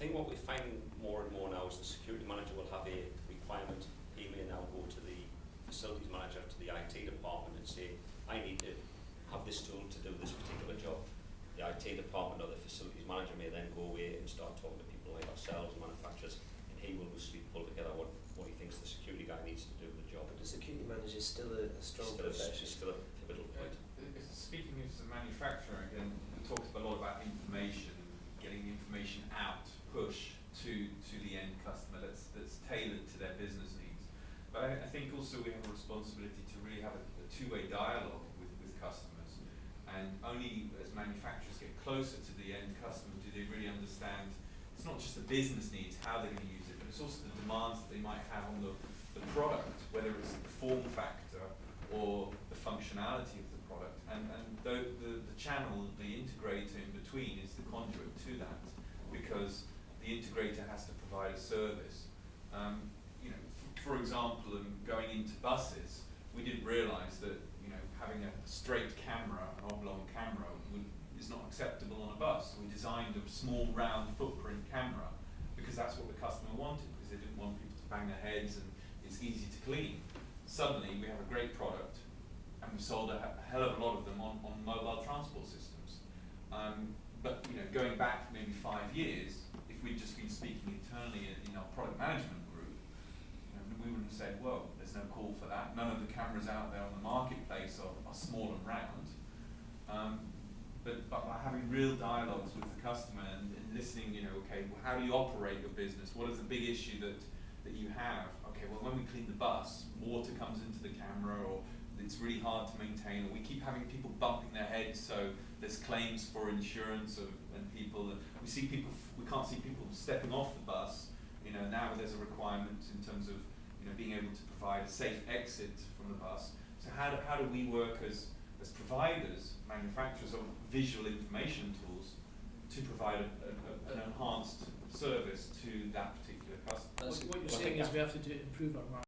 think what we're finding more and more now is the security manager will have a requirement. He may now go to the facilities manager, to the IT department, and say, I need to have this tool to do this particular job. The IT department or the facilities manager may then go away and start talking to people like ourselves, manufacturers, and he will loosely pull together what he thinks the security guy needs to do the job. But the security manager is still a strong profession. Still a pivotal point. Speaking as a manufacturer, again, we talked a lot about information, getting information out, push to the end customer that's tailored to their business needs. But I think also we have a responsibility to really have a two-way dialogue with customers. And only as manufacturers get closer to the end customer do they really understand it's not just the business needs, how they're going to use it, but it's also the demands that they might have on the product, whether it's the form factor or the functionality of the product. And the channel, the integrator in between is the conduit to that, because the integrator has to provide a service. For example, going into buses, we didn't realise that having a straight camera, an oblong camera, is not acceptable on a bus. We designed a small round footprint camera because that's what the customer wanted, because they didn't want people to bang their heads and it's easy to clean. Suddenly we have a great product and we've sold a hell of a lot of them on mobile transport systems. But going back maybe 5 years, if we'd just been speaking internally in our product management group, we would have said, well, there's no call for that. None of the cameras out there on the marketplace are small and round. But by having real dialogues with the customer and listening, okay, well, how do you operate your business? What is the big issue that you have? Okay, well, when we clean the bus, water comes into the camera, or it's really hard to maintain, or we keep having people bumping their heads, so there's claims for insurance and people. We can't see people stepping off the bus. Now there's a requirement in terms of being able to provide a safe exit from the bus. So how do we work as providers, manufacturers of visual information tools, to provide an enhanced service to that particular customer? What you're saying is we have to improve our market.